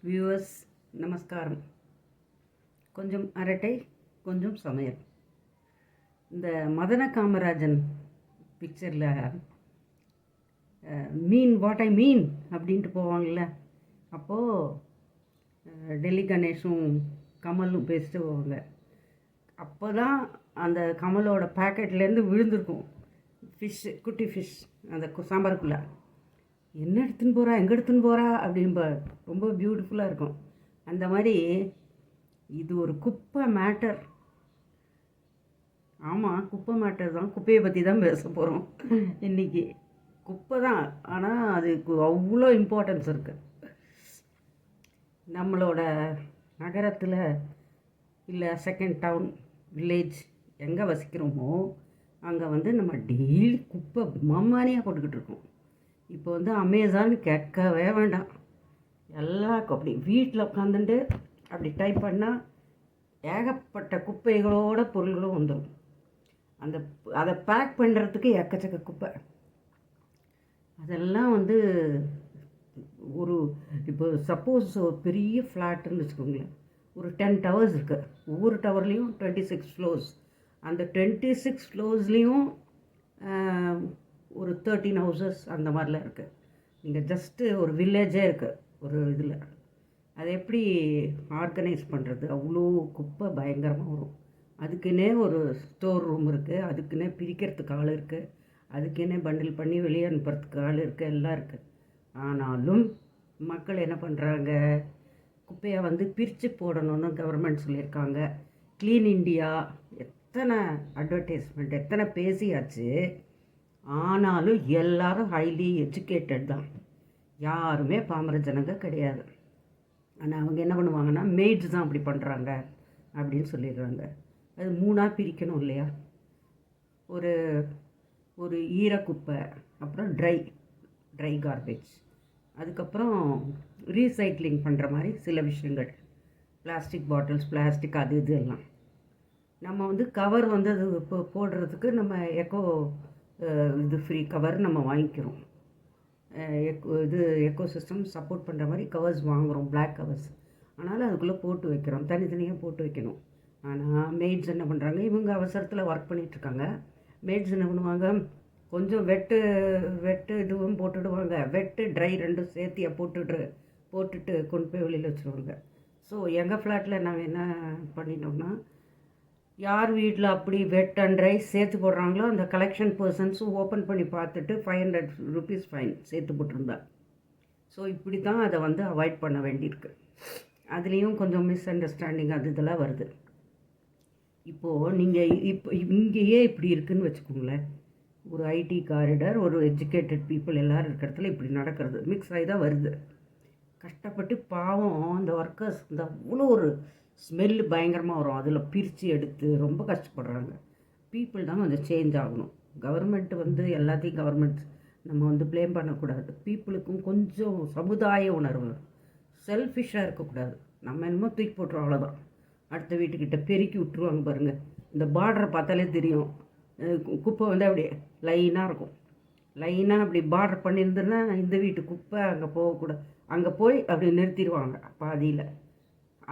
Viewers நமஸ்காரம். கொஞ்சம் அரட்டை, கொஞ்சம் சமையல். இந்த மதன காமராஜன் பிக்சரில் மீன் வாட் ஐ மீன் அப்படின்ட்டு போவாங்கள்ல, அப்போது டெல்லி கணேஷும் கமலும் பேசிட்டு போவாங்க. அப்போ தான் அந்த கமலோட பேக்கெட்லேருந்து விழுந்திருக்கும் ஃபிஷ்ஷு, குட்டி ஃபிஷ் அந்த சாம்பாருக்குள்ளே. என்ன எடுத்துன்னு போகிறா, எங்கே எடுத்துன்னு போகிறா அப்படின்ப ரொம்ப பியூட்டிஃபுல்லாக இருக்கும். அந்த மாதிரி இது ஒரு குப்பை மேட்டர். ஆமாம், குப்பை மேட்டர் தான். குப்பையை பற்றி தான் பேச போகிறோம் இன்றைக்கி. குப்பை தான், ஆனால் அதுக்கு அவ்வளோ இம்பார்ட்டன்ஸ் இருக்குது. நம்மளோட நகரத்தில் இல்லை செகண்ட் டவுன் வில்லேஜ் எங்கே வசிக்கிறோமோ அங்கே நம்ம டெய்லி குப்பை மம்மானியாக போட்டுக்கிட்டு இருக்கோம். இப்போ அமேசான் கேட்கவே வேண்டாம். எல்லாருக்கும் அப்படி வீட்டில் உட்காந்துட்டு அப்படி டைப் பண்ணால் ஏகப்பட்ட குப்பைகளோட பொருள்களும் வந்துடும். அதை பேக் பண்ணுறதுக்கு எக்கச்சக்க குப்பை. அதெல்லாம் ஒரு இப்போ சப்போஸ் பெரிய ஃப்ளாட்டுன்னு வச்சுக்கோங்களேன், ஒரு 10 டவர்ஸ் இருக்குது. ஒவ்வொரு டவர்லேயும் 26 ஃப்ளோர்ஸ். அந்த 26 ஃப்ளோர்ஸ்லேயும் ஒரு 13 ஹவுசஸ் அந்த மாதிரிலாம் இருக்குது. நீங்கள் ஜஸ்ட்டு ஒரு வில்லேஜே இருக்குது ஒரு இதில். அதை எப்படி ஆர்கனைஸ் பண்ணுறது? அவ்வளோ குப்பை பயங்கரமாக வரும். அதுக்குன்னே ஒரு ஸ்டோர் ரூம் இருக்குது, அதுக்குன்னே பிரிக்கிறதுக்கு ஆள் இருக்குது, அதுக்குன்னே பண்டில் பண்ணி வெளியே அனுப்புறதுக்கு ஆள் இருக்குது, எல்லாம் இருக்குது. ஆனாலும் மக்கள் என்ன பண்ணுறாங்க? குப்பையை பிரித்து போடணும்னு கவர்மெண்ட் சொல்லியிருக்காங்க. க்ளீன் இண்டியா எத்தனை அட்வர்டைஸ்மெண்ட், எத்தனை பேசியாச்சு. ஆனாலும் எல்லாரும் ஹைலி எஜுகேட்டட் தான், யாருமே பாமர ஜனங்க கிடையாது. ஆனால் அவங்க என்ன பண்ணுவாங்கன்னா, மெய்ட்ஸ் தான் அப்படி பண்ணுறாங்க அப்படின்னு சொல்லிடுறாங்க. அது 3ஆக பிரிக்கணும் இல்லையா? ஒரு ஒரு ஈரக்குப்பை, அப்புறம் ட்ரை கார்பேஜ், அதுக்கப்புறம் ரீசைக்ளிங் பண்ணுற மாதிரி சில விஷயங்கள், பிளாஸ்டிக் பாட்டில்ஸ், பிளாஸ்டிக் அது இது எல்லாம். நம்ம கவர் அது இப்போ போடுறதுக்கு நம்ம இது ஃப்ரீ கவர் நம்ம வாங்கிக்கிறோம். எக்கோ சிஸ்டம் சப்போர்ட் பண்ணுற மாதிரி கவர்ஸ் வாங்குகிறோம், பிளாக் கவர்ஸ். ஆனாலும் அதுக்குள்ளே போட்டு வைக்கிறோம், தனித்தனியாக போட்டு வைக்கணும். ஆனால் மெய்ட்ஸ் என்ன பண்ணுறாங்க? இவங்க அவசரத்தில் ஒர்க் பண்ணிகிட்ருக்காங்க. மெய்ட்ஸ் என்ன பண்ணுவாங்க? கொஞ்சம் வெட்டு இதுவும் போட்டுடுவாங்க, வெட்டு ட்ரை ரெண்டும் சேர்த்தியாக போட்டுட்டு கொண்டு போய் வெளியில் வச்சுருவாங்க. ஸோ எங்கள் ஃப்ளாட்டில் நாங்கள் என்ன பண்ணிட்டோம்னா, யார் வீட்டில் அப்படி வெட் அண்ட் ட்ரை சேர்த்து போடுறாங்களோ அந்த கலெக்ஷன் பர்சன்ஸும் ஓப்பன் பண்ணி பார்த்துட்டு 500 ருபீஸ் ஃபைன் சேர்த்து போட்டிருந்தா. ஸோ இப்படி தான் அதை அவாய்ட் பண்ண வேண்டியிருக்கு. அதுலேயும் கொஞ்சம் மிஸ் அண்டர்ஸ்டாண்டிங் அது இதெல்லாம் வருது. இப்போது நீங்கள் இங்கேயே இப்படி இருக்குதுன்னு வச்சுக்கோங்களேன். ஒரு ஐடி காரிடர், ஒரு எஜுகேட்டட் பீப்புள் எல்லோரும் இருக்கிற இடத்துல இப்படி நடக்கிறது மிக்ஸ் ஆகி தான் வருது. கஷ்டப்பட்டு பாவம் அந்த ஒர்க்கர்ஸ் அவ்வளோ ஒரு ஸ்மெல்லு பயங்கரமாக வரும். அதில் பிரித்து எடுத்து ரொம்ப கஷ்டப்படுறாங்க. பீப்புள் தான் கொஞ்சம் சேஞ்ச் ஆகணும். கவர்மெண்ட்டு எல்லாத்தையும் கவர்மெண்ட் நம்ம ப்ளேம் பண்ணக்கூடாது. பீப்புளுக்கும் கொஞ்சம் சமுதாய உணர்வு, செல்ஃபிஷாக இருக்கக்கூடாது. நம்ம என்னமோ தூக்கி போட்டுரும், அவ்வளோதான். அடுத்த வீட்டுக்கிட்ட பெருக்கி விட்டுருவாங்க பாருங்கள். இந்த பார்டரை பார்த்தாலே தெரியும், குப்பை அப்படியே லைனாக இருக்கும். லைனாக அப்படி பார்டர் பண்ணியிருந்ததுன்னா இந்த வீட்டு குப்பை அங்கே போகக்கூடாது, அங்கே போய் அப்படி நிறுத்திடுவாங்க பாதியில்.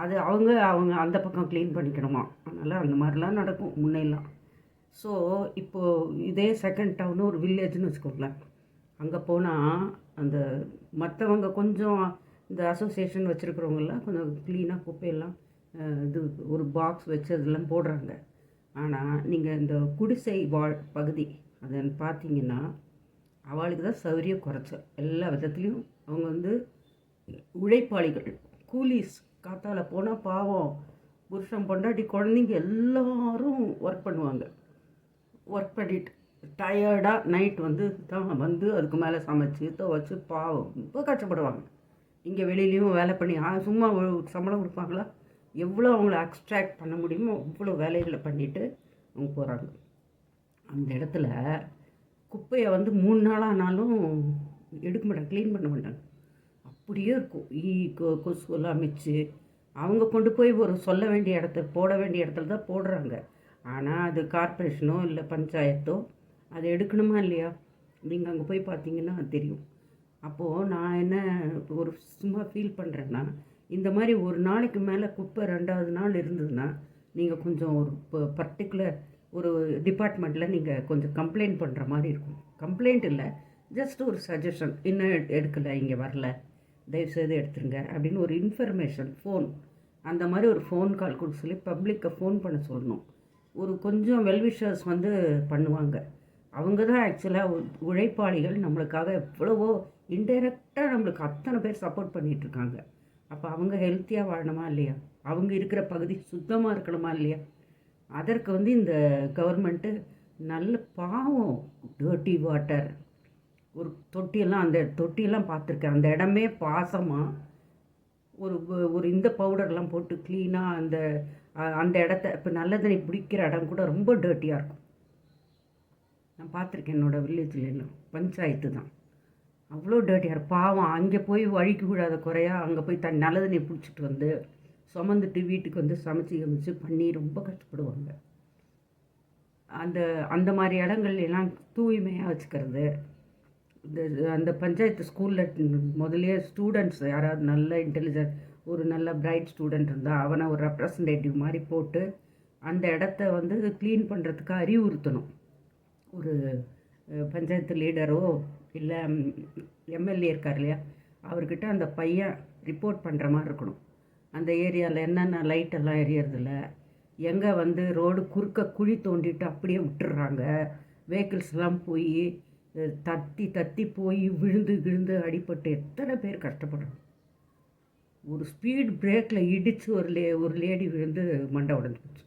அது அவங்க அந்த பக்கம் க்ளீன் பண்ணிக்கணுமா. அதனால் அந்த மாதிரிலாம் நடக்கும் முன்னெல்லாம். ஸோ இப்போது இதே செகண்ட் டவுனு ஒரு வில்லேஜ்னு வச்சுக்கோங்களேன். அங்கே போனால் அந்த மற்றவங்க கொஞ்சம் இந்த அசோசியேஷன் வச்சுருக்கிறவங்கெல்லாம் கொஞ்சம் க்ளீனாக குப்பையெல்லாம் இது ஒரு பாக்ஸ் வச்சு அதெல்லாம் போடுறாங்க. ஆனால் நீங்கள் இந்த குடிசை பகுதி அதை பார்த்தீங்கன்னா அவளுக்கு தான் சௌகரியம் குறைச்சல். எல்லா விதத்துலேயும் அவங்க உழைப்பாளிகள், கூலிஸ். காத்தால் போனால் பாவம் புருஷன் பொண்டாட்டி குழந்தைங்க எல்லோரும் ஒர்க் பண்ணுவாங்க. ஒர்க் பண்ணிட்டு டயர்டாக நைட் தான் அதுக்கு மேலே சமைச்சு துவைச்சி பாவம் ரொம்ப கஷ்டப்படுவாங்க. இங்கே வெளியிலையும் வேலை பண்ணி சும்மா சம்பளம் கொடுப்பாங்களா? எவ்வளோ அவங்கள எக்ஸ்ட்ராக்ட் பண்ண முடியுமோ அவ்வளோ வேலைகளை பண்ணிவிட்டு அவங்க போகிறாங்க. அந்த இடத்துல குப்பையை 3 நாளானாலும் எடுக்க மாட்டாங்க, க்ளீன் பண்ண மாட்டாங்க. அப்படியே இருக்கும். கொசுவெல்லாம் மிச்சு அவங்க கொண்டு போய் ஒரு சொல்ல வேண்டிய போட வேண்டிய இடத்துல தான் போடுறாங்க. ஆனால் அது கார்ப்பரேஷனோ இல்லை பஞ்சாயத்தோ அதை எடுக்கணுமா இல்லையா? நீங்கள் அங்கே போய் பார்த்தீங்கன்னா தெரியும். அப்போது நான் என்ன ஒரு சும்மா ஃபீல் பண்ணுறேன்னா, இந்த மாதிரி ஒரு நாளைக்கு மேலே குப்பை 2வது நாள் இருந்ததுன்னா நீங்கள் கொஞ்சம் ஒரு பர்டிகுலர் ஒரு டிபார்ட்மெண்ட்டில் நீங்கள் கொஞ்சம் கம்ப்ளைண்ட் பண்ணுற மாதிரி இருக்கும். கம்ப்ளைண்ட் இல்லை, ஜஸ்ட் ஒரு சஜஷன், இன்னும் எடுக்கலை, இங்கே வரல, தயவுசெய்து எடுத்துருங்க அப்படின்னு ஒரு இன்ஃபர்மேஷன், ஃபோன், அந்த மாதிரி ஒரு ஃபோன் கால் கொடுக்க சொல்லி பப்ளிக்கை ஃபோன் பண்ண சொல்லணும். ஒரு கொஞ்சம் வெல்விஷர்ஸ் வந்து பண்ணுவாங்க. அவங்க தான் ஆக்சுவலாக உழைப்பாளிகள். நம்மளுக்காக எவ்வளவோ இன்டைரக்டாக நம்மளுக்கு அத்தனை பேர் சப்போர்ட் பண்ணிகிட்ருக்காங்க. அப்போ அவங்க ஹெல்த்தியாக வாழணுமா இல்லையா? அவங்க இருக்கிற பகுதி சுத்தமாக இருக்கணுமா இல்லையா? அதற்கு வந்து இந்த கவர்மெண்ட்டு நல்ல பாவம், டர்ட்டி வாட்டர், ஒரு தொட்டியெல்லாம், அந்த தொட்டியெல்லாம் பார்த்துருக்கேன். அந்த இடமே பாசமாக ஒரு ஒரு இந்த பவுடர்லாம் போட்டு க்ளீனாக அந்த அந்த இடத்த, இப்போ நல்ல தண்ணி பிடிக்கிற இடம் கூட ரொம்ப டர்ட்டியாக இருக்கும். நான் பார்த்துருக்கேன் என்னோடய வில்லேஜ்லாம், பஞ்சாயத்து தான் அவ்வளோ டர்ட்டியாக இருக்கும். பாவம், அங்கே போய் வழிக்கு விடாத குறையா அங்கே போய் நல்ல தண்ணியை பிடிச்சிட்டு வந்து சுமந்துட்டு வீட்டுக்கு வந்து சமைச்சு பண்ணி ரொம்ப கஷ்டப்படுவாங்க. அந்த அந்த மாதிரி இடங்கள்லாம் தூய்மையாக வச்சுக்கிறது. இந்த அந்த பஞ்சாயத்து ஸ்கூலில் முதலே ஸ்டூடெண்ட்ஸ் யாராவது நல்ல இன்டெலிஜென்ட், ஒரு நல்ல பிரைட் ஸ்டூடெண்ட் இருந்தால் அவனை ஒரு ரெப்ரசன்டேட்டிவ் மாதிரி போட்டு அந்த இடத்த வந்து க்ளீன் பண்ணுறதுக்கு அறிவுறுத்தணும். ஒரு பஞ்சாயத்து லீடரோ இல்லை எம்எல்ஏ இருக்கார் இல்லையா, அவர்கிட்ட அந்த பையன் ரிப்போர்ட் பண்ணுற மாதிரி இருக்கணும். அந்த ஏரியாவில் என்னென்ன லைட்டெல்லாம் எரியறதில்ல, எங்கே வந்து ரோடு குறுக்க குழி தோண்டிட்டு அப்படியே விட்டுடுறாங்க, வெஹிக்கிள்ஸ்லாம் போய் தத்தி போய் விழுந்து அடிபட்டு எத்தனை பேர் கஷ்டப்படுறாங்க. ஒரு ஸ்பீட் பிரேக்கில் இடித்து ஒரு லேடி விழுந்து மண்டை உடஞ்சி போச்சு.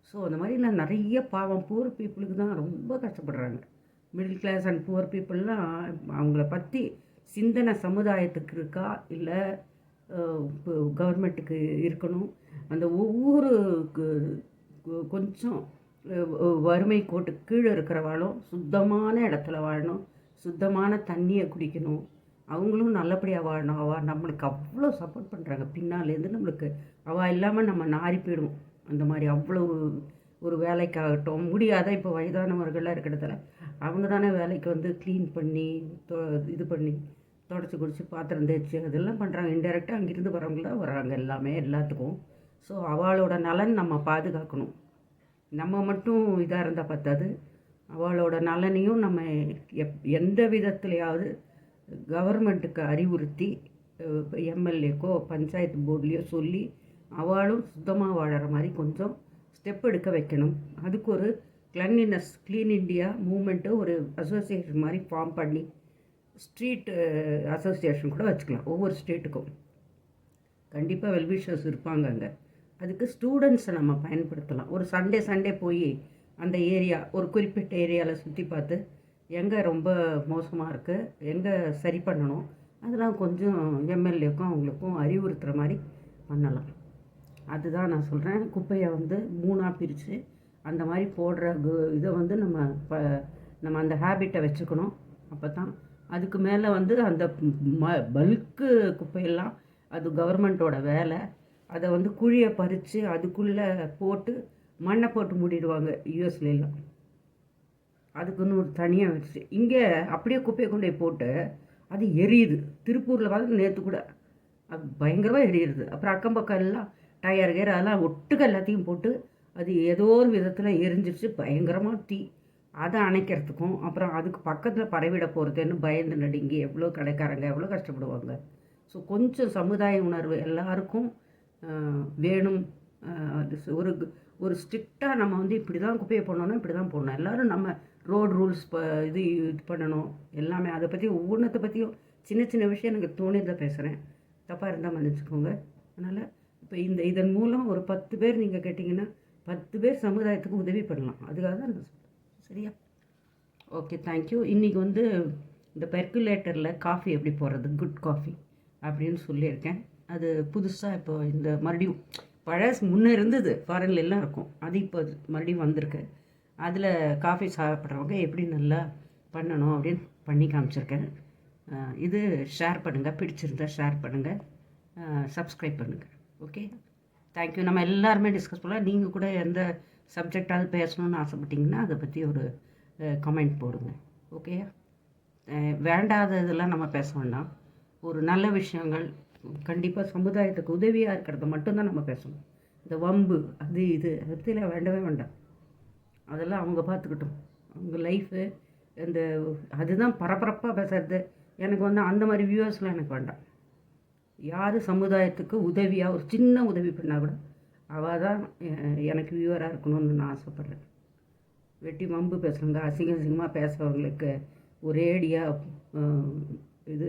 ஸோ அந்த மாதிரிலாம் நிறைய பாவம் புவர் பீப்புளுக்கு தான் ரொம்ப கஷ்டப்படுறாங்க. மிடில் கிளாஸ் அண்ட் புவர் பீப்புளெலாம் அவங்கள பற்றி சிந்தனை சமுதாயத்துக்கு இருக்கா இல்லை கவர்மெண்ட்டுக்கு இருக்கணும். அந்த ஒவ்வொரு கொஞ்சம் வறுமை கோட்டுக்கு கீழே இருக்கிறவாளும் சுத்தமான இடத்துல வாழணும், சுத்தமான தண்ணியை குடிக்கணும், அவங்களும் நல்லபடியாக வாழணும். அவள் நம்மளுக்கு அவ்வளோ சப்போர்ட் பண்ணுறாங்க பின்னாலேருந்து. நம்மளுக்கு அவள் இல்லாமல் நம்ம நாரி போயிடுவோம். அந்த மாதிரி அவ்வளோ ஒரு வேலைக்காகட்டும் முடியாத, இப்போ வயதானவர்கள்லாம் இருக்கிறதுல அவங்க தானே வேலைக்கு வந்து க்ளீன் பண்ணி இது பண்ணி தொடச்சி குடிச்சு பாத்திரம் தேய்ச்சி அதெல்லாம் பண்ணுறாங்க. இன்டெரக்டாக அங்கேருந்து வரவங்க தான் வராங்க எல்லாமே எல்லாத்துக்கும். ஸோ அவளோட நலன் நம்ம பாதுகாக்கணும். நம்ம மட்டும் இதாக இருந்தால் பார்த்தாது, அவளோட நலனையும் நம்ம எந்த விதத்துலையாவது கவர்மெண்ட்டுக்கு அறிவுறுத்தி எம்எல்ஏக்கோ பஞ்சாயத்து போர்ட்லேயோ சொல்லி அவளும் சுத்தமாக வாழற மாதிரி கொஞ்சம் ஸ்டெப் எடுக்க வைக்கணும். அதுக்கு ஒரு கிளீனினஸ், க்ளீன் இண்டியா மூமெண்ட்டு ஒரு அசோசியேஷன் மாதிரி ஃபார்ம் பண்ணி ஸ்ட்ரீட் அசோசியேஷன் கூட வச்சுக்கலாம். ஒவ்வொரு ஸ்ட்ரீட்டுக்கும் கண்டிப்பாக வெல்விஷர்ஸ் இருப்பாங்க அங்கே. அதுக்கு ஸ்டூடெண்ட்ஸை நம்ம பயன்படுத்தலாம். ஒரு சண்டே போய் அந்த ஏரியா, ஒரு குறிப்பிட்ட ஏரியாவில் சுற்றி பார்த்து எங்கே ரொம்ப மோசமாக இருக்குது, எங்கே சரி பண்ணணும், அதெல்லாம் கொஞ்சம் எம்எல்ஏக்கும் அவங்களுக்கும் அறிவுறுத்துகிற மாதிரி பண்ணலாம். அதுதான் நான் சொல்கிறேன். குப்பையை வந்து 3ஆக பிரித்து அந்த மாதிரி போடுற இதை வந்து நம்ம அந்த ஹேபிட்டை வச்சுக்கணும். அப்போ தான் அதுக்கு மேலே வந்து அந்த பல்க்கு குப்பையெல்லாம் அது கவர்மெண்ட்டோட வேலை. அதை வந்து குழியை பறித்து அதுக்குள்ளே போட்டு மண்ணை போட்டு மூடிடுவாங்க யூஎஸ்லாம். அதுக்குன்னு ஒரு தனியாக வச்சு இங்கே அப்படியே குப்பையை கொண்டு போய் போட்டு அது எரியுது. திருப்பூரில் பார்த்து நேற்று கூட அது பயங்கரமாக எரியுது. அப்புறம் அக்கம் பக்கம் எல்லாம் டயர் கேர் அதெல்லாம் ஒட்டுக்க எல்லாத்தையும் போட்டு அது ஏதோ ஒரு விதத்தில் எரிஞ்சிருச்சு. பயங்கரமாக தீ. அதை அணைக்கிறதுக்கும் அப்புறம் அதுக்கு பக்கத்தில் பரவிட போகிறதுன்னு பயந்து நடுங்கி எவ்வளோ கடைக்காரங்க எவ்வளோ கஷ்டப்படுவாங்க. ஸோ கொஞ்சம் சமுதாய உணர்வு எல்லாருக்கும் வேணும். ஒரு ஒரு ஸ்ட்ரிக்டாக நம்ம வந்து இப்படி தான் குப்பையை போடணுன்னா இப்படி தான் போடணும். எல்லோரும் நம்ம ரோடு ரூல்ஸ் இது பண்ணணும் எல்லாமே. அதை பற்றி ஒவ்வொன்றத்தை பற்றியும் சின்ன விஷயம் எனக்கு தோணியதை பேசுகிறேன். தப்பாக இருந்தால் மன்னிச்சுக்கோங்க. அதனால் இப்போ இதன் மூலம் ஒரு 10 பேர் நீங்கள் கேட்டிங்கன்னா 10 பேர் சமுதாயத்துக்கு உதவி பண்ணலாம். அதுக்காக தான் நான் சொல்கிறேன். சரியா? Okay, thank you. இன்றைக்கி வந்து இந்த பெர்குலேட்டரில் காஃபி எப்படி போடுறது, குட் காஃபி அப்படின்னு சொல்லியிருக்கேன். அது புதுசாக இப்போ இந்த மறுபடியும் பழசு முன்னே இருந்தது, ஃபாரின்ல எல்லாம் இருக்கும், அது இப்போ மறுபடியும் வந்திருக்கு. அதில் காஃபி சாப்பிட்றவங்க எப்படி நல்லா பண்ணணும் அப்படின்னு பண்ணி காமிச்சிருக்கேன். இது ஷேர் பண்ணுங்கள், பிடிச்சிருந்தா ஷேர் பண்ணுங்கள், சப்ஸ்கிரைப் பண்ணுங்கள். Okay, thank you. நம்ம எல்லாருமே டிஸ்கஸ் பண்ணலாம். நீங்கள் கூட எந்த சப்ஜெக்டாவது பேசணுன்னு ஆசைப்பட்டீங்கன்னா அதை பற்றி ஒரு கமெண்ட் போடுங்க. ஓகே, வேண்டாத இதெல்லாம் நம்ம பேச வேண்டாம். ஒரு நல்ல விஷயங்கள், கண்டிப்பாக சமுதாயத்துக்கு உதவியாக இருக்கிறத மட்டும்தான் நம்ம பேசணும். இந்த வம்பு அது இது அதை பற்றிலாம் வேண்டவே வேண்டாம். அதெல்லாம் அவங்க பார்த்துக்கிட்டும். அவங்க லைஃபு இந்த அதுதான் பரபரப்பாக பேசுறது. எனக்கு வந்து அந்த மாதிரி வியூவர்ஸ்லாம் எனக்கு வேண்டாம். யார் சமுதாயத்துக்கு உதவியாக ஒரு சின்ன உதவி பண்ணால் கூட அவள் தான் எனக்கு வியூவராக இருக்கணும்னு நான் ஆசைப்பட்றேன். வெட்டி வம்பு பேசுகிறவங்க அசிங்கமாக பேசுகிறவங்களுக்கு ஒரேடியாக இது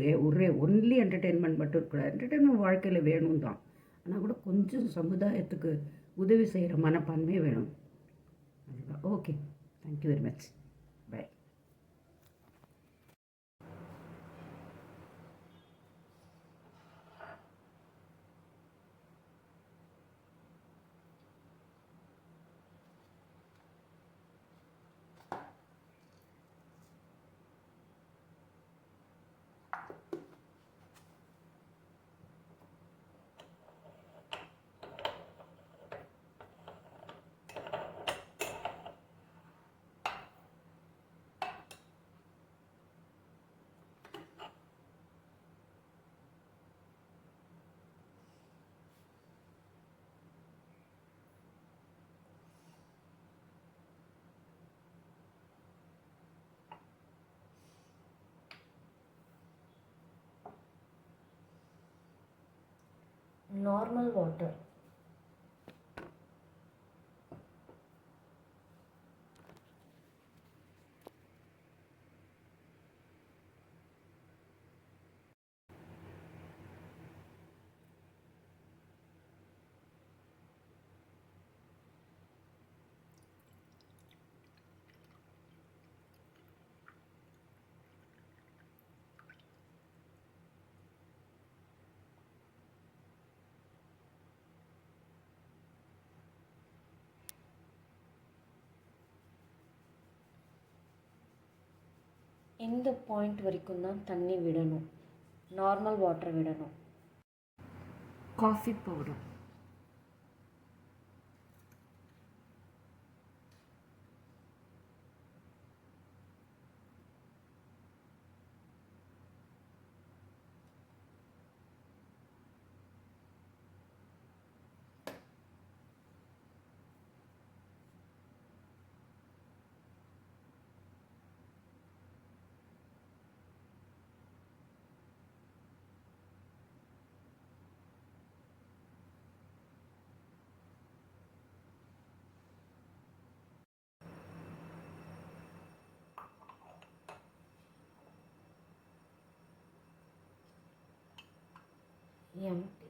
ஒன்லி என்டர்டெயின்மெண்ட் மட்டும் இருக்கக்கூடாது. என்டர்டெயின்மெண்ட் வாழ்க்கையில் வேணும் தான், ஆனால் கூட கொஞ்சம் சமுதாயத்துக்கு உதவி செய்கிற மனப்பான்மையே வேணும். அதுதான். Okay, thank you very much. Bye. Normal water. இந்த பாயிண்ட் வரைக்கும் தான் தண்ணி விடணும். நார்மல் வாட்டர் விடணும். Coffee powder, empty.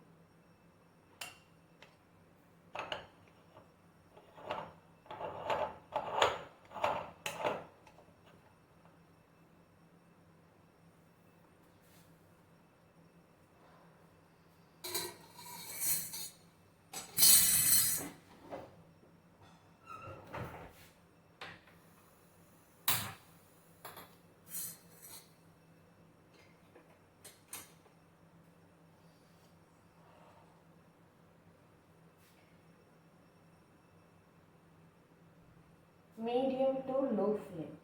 Medium to low flame.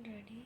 Ready?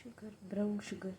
sugar, brown sugar.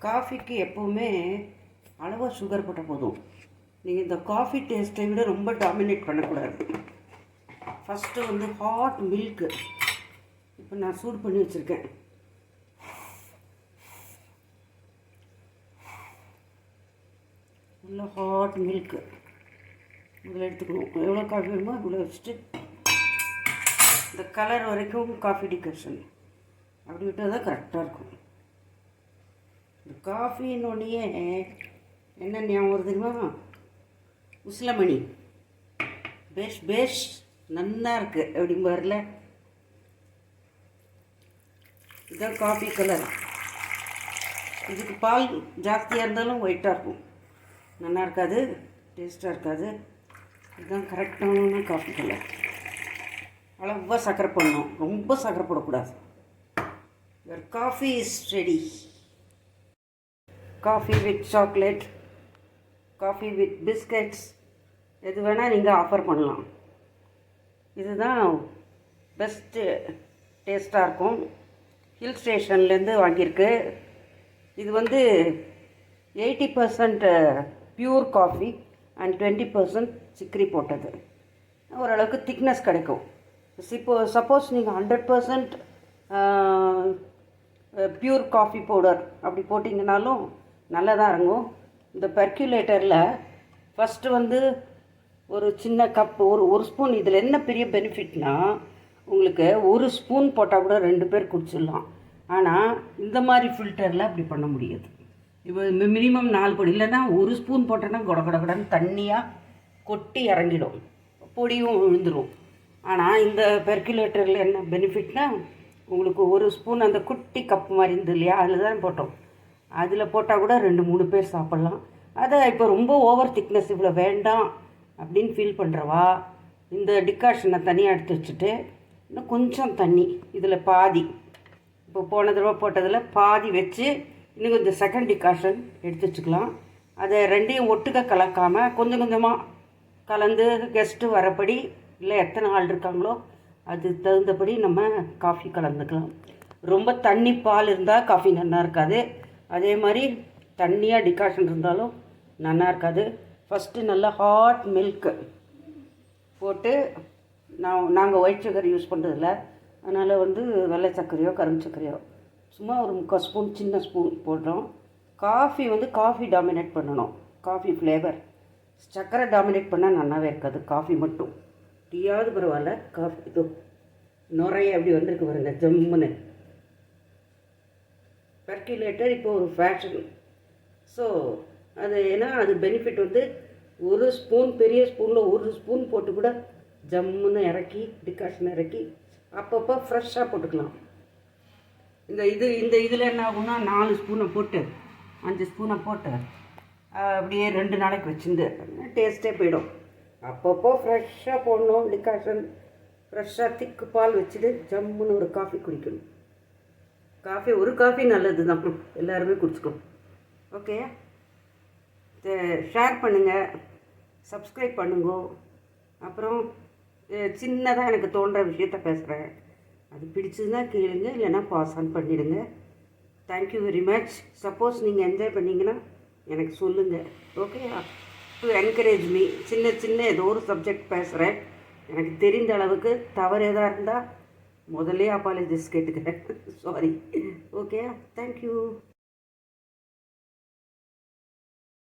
காஃபிக்கு எப்போவுமே அளவாக சுகர் போட்டால் போதும். நீங்கள் இந்த காஃபி டேஸ்ட்டை விட ரொம்ப டாமினேட் பண்ணக்கூடாது. ஃபஸ்ட்டு வந்து ஹாட் மில்க்கு இப்போ நான் சூடு பண்ணி வச்சுருக்கேன். நல்லா ஹாட் மில்க்கு இதில் எடுத்துக்கணும். எவ்வளோ காஃபி வேணுமோ இவ்வளோ வச்சுட்டு இந்த கலர் வரைக்கும் காஃபி டிகாஷன் அப்படி விட்டால் தான் கரெக்டாக இருக்கும். இந்த காஃபின்னொன்னே என்ன ஞாபகம் வருது தெரியுமா? உசிலமணி பேஷ் நன்னா இருக்குது அப்படிம்பார்ல, இதுதான் காஃபி கலர். இதுக்கு பால் ஜாஸ்தியாக இருந்தாலும் ஒயிட்டாக இருக்கும், நல்லா இருக்காது, டேஸ்ட்டாக இருக்காது. இதுதான் கரெக்டான காஃபி கலர். அளவாக சர்க்கரை போடணும், ரொம்ப சர்க்கரை போடக்கூடாது. Your coffee is ready. Coffee with chocolate, coffee with biscuits, எது வேணால் நீங்கள் ஆஃபர் பண்ணலாம். இதுதான் பெஸ்ட்டு டேஸ்ட்டாக இருக்கும். ஹில் ஸ்டேஷன்லேருந்து வாங்கியிருக்கு. இது வந்து 80% பியூர் காஃபி அண்ட் 20% சிக்கரி போட்டது. ஓரளவுக்கு திக்னஸ் கிடைக்கும். சப்போஸ் நீங்கள் 100% பியூர் காஃபி பவுடர் அப்படி போட்டிங்கனாலும் நல்லா தான் இறங்கும். இந்த பெர்க்குலேட்டரில் ஃபஸ்ட்டு வந்து ஒரு சின்ன கப்பு ஒரு ஸ்பூன். இதில் என்ன பெரிய பெனிஃபிட்னா, உங்களுக்கு ஒரு ஸ்பூன் போட்டால் கூட 2 பேர் குடிச்சிடலாம். ஆனால் இந்த மாதிரி ஃபில்டரில் அப்படி பண்ண முடியாது. இப்போ மினிமம் 4 பொடி, இல்லைன்னா ஒரு ஸ்பூன் போட்டோன்னா கொடன்னு தண்ணியாக கொட்டி இறங்கிடும், பொடியும் விழுந்துடும். ஆனால் இந்த பெர்க்குலேட்டரில் என்ன பெனிஃபிட்னா, உங்களுக்கு ஒரு ஸ்பூன் அந்த குட்டி கப்பு மாதிரி இருந்தது இல்லையா, அதில் தான் போட்டோம். அதில் போட்டால் கூட 2-3 பேர் சாப்பிட்லாம். அதை இப்போ ரொம்ப ஓவர் திக்னஸ் இவ்வளோ வேண்டாம் அப்படின்னு ஃபீல் பண்ணுறவா இந்த டிகாஷனை தனியாக எடுத்து வச்சுட்டு இன்னும் கொஞ்சம் தண்ணி இதில் பாதி, இப்போ போன தடவை போட்டதில் பாதி வச்சு இன்னும் கொஞ்சம் செகண்ட் டிகாஷன் எடுத்து வச்சுக்கலாம். அதை ரெண்டையும் ஒட்டுக்க கலக்காமல் கொஞ்சம் கொஞ்சமாக கலந்து கெஸ்ட்டு வரப்படி, இல்லை எத்தனை ஆள் இருக்காங்களோ அது தகுந்தபடி நம்ம காஃபி கலந்துக்கலாம். ரொம்ப தண்ணி பால் இருந்தால் காஃபி நல்லா இருக்காது. அதே மாதிரி தண்ணியாக டிகாஷன் இருந்தாலும் நல்லா இருக்காது. ஃபஸ்ட்டு நல்லா ஹாட் மில்க்கு போட்டு, நாங்கள் ஒயிட் சுகர் யூஸ் பண்ணுறதில்ல, அதனால் வந்து வெள்ளை சர்க்கரையோ கரும்பு சர்க்கரையோ சும்மா ஒரு 3/4 ஸ்பூன் சின்ன ஸ்பூன் போடுறோம். காஃபி வந்து காஃபி டாமினேட் பண்ணணும், காஃபி ஃப்ளேவர். சர்க்கரை டாமினேட் பண்ணால் நல்லாவே இருக்காது. காஃபி மட்டும், டீயாவது பரவாயில்ல, காஃபி இதோ நுரைய எப்படி வந்திருக்கு பாருங்க, ஜம்முன்னு. பெர்க்குலேட்டர் இப்போ ஒரு ஃபேஷன். ஸோ அது ஏன்னா அது பெனிஃபிட் வந்து ஒரு ஸ்பூன், பெரிய ஸ்பூனில் ஒரு ஸ்பூன் போட்டு கூட ஜம்முன்னு இறக்கி டிகாஷன் இறக்கி அப்பப்போ ஃப்ரெஷ்ஷாக போட்டுக்கலாம். இந்த இதில் என்ன ஆகும்னா 4 ஸ்பூனை போட்டு 5 ஸ்பூனை போட்டு அப்படியே 2 நாளைக்கு வச்சுருந்து டேஸ்ட்டே போயிடும். அப்பப்போ ஃப்ரெஷ்ஷாக போடணும் டிகாஷன். ஃப்ரெஷ்ஷாக திக்கு பால் வச்சுட்டு ஜம்முன்னு ஒரு காஃபி குடிக்கணும். ஒரு காஃபி நல்லது தான், எல்லாருமே குடிச்சுக்கணும். ஓகே, ஷேர் பண்ணுங்கள், சப்ஸ்கிரைப் பண்ணுங்க. அப்புறம் சின்னதாக எனக்கு தோன்ற விஷயத்த பேசுகிறேன், அது பிடிச்சதுன்னா கேளுங்க, இல்லைன்னா பாஸ் ஆன் பண்ணிவிடுங்க. Thank you very much. சப்போஸ் நீங்கள் என்ஜாய் பண்ணிங்கன்னா எனக்கு சொல்லுங்கள். Okay, to encourage me. சின்ன ஏதோ ஒரு சப்ஜெக்ட் பேசுகிறேன், எனக்கு தெரிந்த அளவுக்கு தவறு எதாக இருந்தால் முதல்ல அப்பாலஜிஸ் கேட்டுக்கிறேன். சாரி. Okay, thank you.